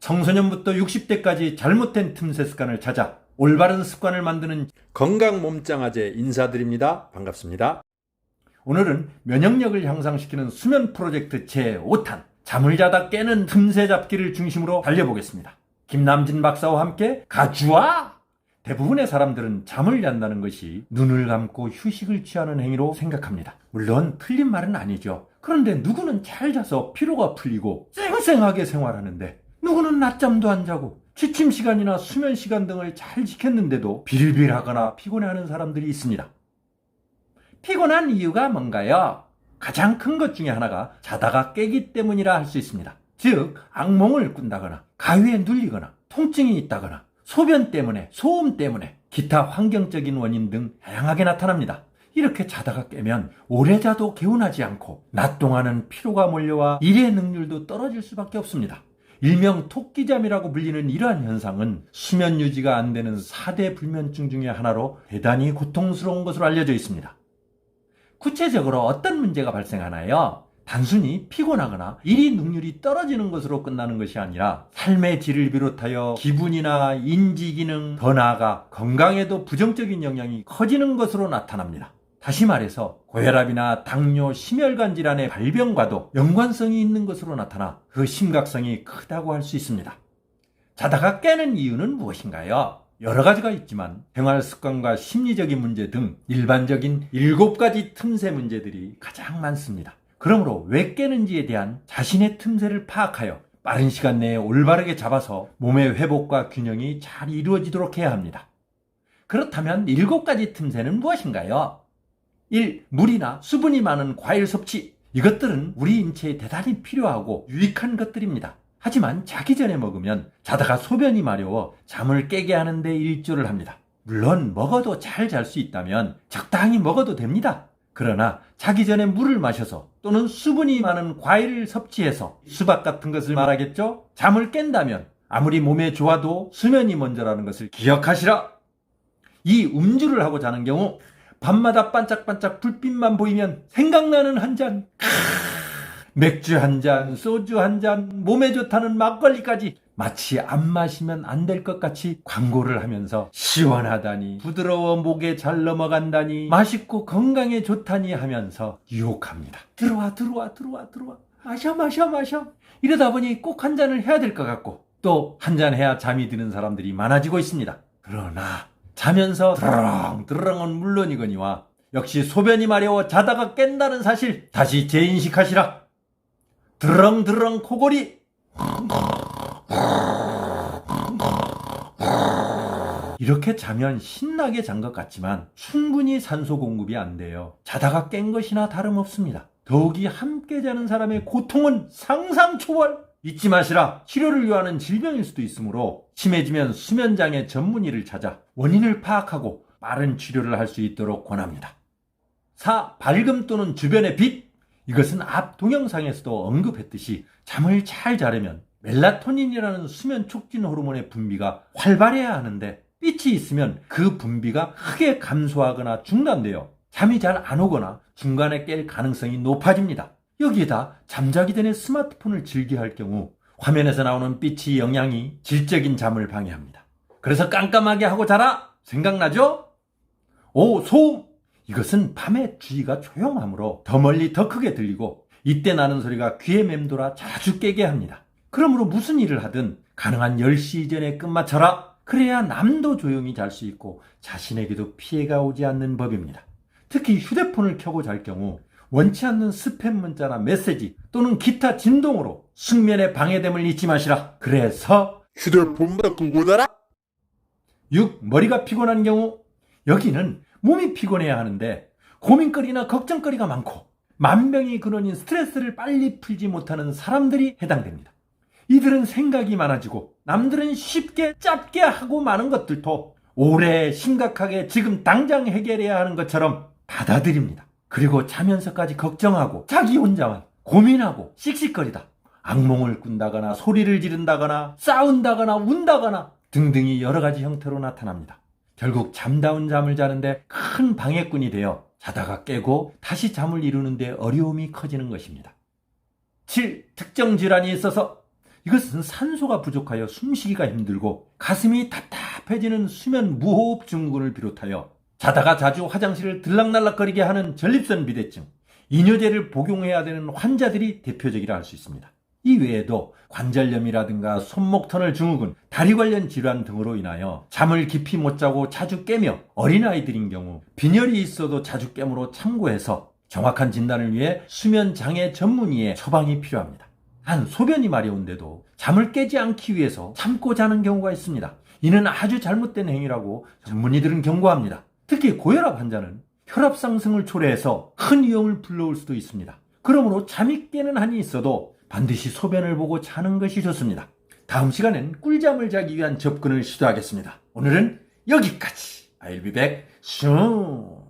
청소년부터 60대까지 잘못된 틈새 습관을 찾아 올바른 습관을 만드는 건강 몸짱아재 인사드립니다. 반갑습니다. 오늘은 면역력을 향상시키는 수면 프로젝트 제5탄 잠을 자다 깨는 틈새 잡기를 중심으로 달려보겠습니다. 김남진 박사와 함께 가주아! 대부분의 사람들은 잠을 잔다는 것이 눈을 감고 휴식을 취하는 행위로 생각합니다. 물론 틀린 말은 아니죠. 그런데 누구는 잘 자서 피로가 풀리고 쌩쌩하게 생활하는데 누구는 낮잠도 안 자고 취침 시간이나 수면 시간 등을 잘 지켰는데도 빌빌하거나 피곤해하는 사람들이 있습니다. 피곤한 이유가 뭔가요? 가장 큰 것 중에 하나가 자다가 깨기 때문이라 할 수 있습니다. 즉 악몽을 꾼다거나 가위에 눌리거나 통증이 있다거나 소변 때문에, 소음 때문에, 기타 환경적인 원인 등 다양하게 나타납니다. 이렇게 자다가 깨면 오래 자도 개운하지 않고 낮 동안은 피로가 몰려와 일의 능률도 떨어질 수밖에 없습니다. 일명 토끼잠이라고 불리는 이러한 현상은 수면 유지가 안 되는 4대 불면증 중에 하나로 대단히 고통스러운 것으로 알려져 있습니다. 구체적으로 어떤 문제가 발생하나요? 단순히 피곤하거나 일이 능률이 떨어지는 것으로 끝나는 것이 아니라 삶의 질을 비롯하여 기분이나 인지 기능, 더 나아가 건강에도 부정적인 영향이 커지는 것으로 나타납니다. 다시 말해서 고혈압이나 당뇨, 심혈관 질환의 발병과도 연관성이 있는 것으로 나타나 그 심각성이 크다고 할 수 있습니다. 자다가 깨는 이유는 무엇인가요? 여러 가지가 있지만 생활 습관과 심리적인 문제 등 일반적인 7가지 틈새 문제들이 가장 많습니다. 그러므로 왜 깨는지에 대한 자신의 틈새를 파악하여 빠른 시간 내에 올바르게 잡아서 몸의 회복과 균형이 잘 이루어지도록 해야 합니다. 그렇다면 7가지 틈새는 무엇인가요? 1. 물이나 수분이 많은 과일 섭취. 이것들은 우리 인체에 대단히 필요하고 유익한 것들입니다. 하지만 자기 전에 먹으면 자다가 소변이 마려워 잠을 깨게 하는 데 일조를 합니다. 물론 먹어도 잘 잘 수 있다면 적당히 먹어도 됩니다. 그러나 자기 전에 물을 마셔서 또는 수분이 많은 과일을 섭취해서 수박 같은 것을 말하겠죠? 잠을 깬다면 아무리 몸에 좋아도 수면이 먼저라는 것을 기억하시라. 이 음주를 하고 자는 경우 밤마다 반짝반짝 불빛만 보이면 생각나는 한 잔, 맥주 한 잔, 소주 한 잔, 몸에 좋다는 막걸리까지 마치 안 마시면 안 될 것 같이 광고를 하면서 시원하다니, 부드러워 목에 잘 넘어간다니, 맛있고 건강에 좋다니 하면서 유혹합니다. 들어와. 마셔. 이러다 보니 꼭 한 잔을 해야 될 것 같고 또 한 잔 해야 잠이 드는 사람들이 많아지고 있습니다. 그러나 자면서 드러렁은 물론이거니와 역시 소변이 마려워 자다가 깬다는 사실 다시 재인식하시라. 드렁 코골이. 이렇게 자면 신나게 잔 것 같지만 충분히 산소 공급이 안 돼요. 자다가 깬 것이나 다름없습니다. 더욱이 함께 자는 사람의 고통은 상상 초월. 잊지 마시라. 치료를 요하는 질병일 수도 있으므로 심해지면 수면장애 전문의를 찾아 원인을 파악하고 빠른 치료를 할 수 있도록 권합니다. 4. 밝음 또는 주변의 빛. 이것은 앞 동영상에서도 언급했듯이 잠을 잘 자려면 멜라토닌이라는 수면 촉진 호르몬의 분비가 활발해야 하는데 빛이 있으면 그 분비가 크게 감소하거나 중단되어 잠이 잘 안 오거나 중간에 깰 가능성이 높아집니다. 여기에다 잠자기 전에 스마트폰을 즐겨할 경우 화면에서 나오는 빛의 영향이 질적인 잠을 방해합니다. 그래서 깜깜하게 하고 자라! 생각나죠? 5. 소음! 이것은 밤에 주위가 조용하므로 더 멀리 더 크게 들리고 이때 나는 소리가 귀에 맴돌아 자주 깨게 합니다. 그러므로 무슨 일을 하든 가능한 10시 이전에 끝마쳐라. 그래야 남도 조용히 잘 수 있고 자신에게도 피해가 오지 않는 법입니다. 특히 휴대폰을 켜고 잘 경우 원치 않는 스팸 문자나 메시지 또는 기타 진동으로 숙면에 방해됨을 잊지 마시라. 그래서 휴대폰보다 끄고 자라. 6. 머리가 피곤한 경우. 여기는 몸이 피곤해야 하는데 고민거리나 걱정거리가 많고 만병의 근원인 스트레스를 빨리 풀지 못하는 사람들이 해당됩니다. 이들은 생각이 많아지고 남들은 쉽게 짧게 하고 많은 것들도 오래 심각하게 지금 당장 해결해야 하는 것처럼 받아들입니다. 그리고 자면서까지 걱정하고 자기 혼자만 고민하고 씩씩거리다 악몽을 꾼다거나 소리를 지른다거나 싸운다거나 운다거나 등등이 여러 가지 형태로 나타납니다. 결국 잠다운 잠을 자는데 큰 방해꾼이 되어 자다가 깨고 다시 잠을 이루는데 어려움이 커지는 것입니다. 7. 특정 질환이 있어서. 이것은 산소가 부족하여 숨쉬기가 힘들고 가슴이 답답해지는 수면 무호흡 증후군을 비롯하여 자다가 자주 화장실을 들락날락거리게 하는 전립선 비대증, 이뇨제를 복용해야 되는 환자들이 대표적이라 할 수 있습니다. 이 외에도 관절염이라든가 손목 터널 증후군, 다리 관련 질환 등으로 인하여 잠을 깊이 못 자고 자주 깨며 어린아이들인 경우 빈혈이 있어도 자주 깨므로 참고해서 정확한 진단을 위해 수면장애 전문의의 처방이 필요합니다. 한 소변이 마려운데도 잠을 깨지 않기 위해서 참고 자는 경우가 있습니다. 이는 아주 잘못된 행위라고 전문의들은 경고합니다. 특히 고혈압 환자는 혈압 상승을 초래해서 큰 위험을 불러올 수도 있습니다. 그러므로 잠이 깨는 한이 있어도 반드시 소변을 보고 자는 것이 좋습니다. 다음 시간엔 꿀잠을 자기 위한 접근을 시도하겠습니다. 오늘은 여기까지. I'll be back soon.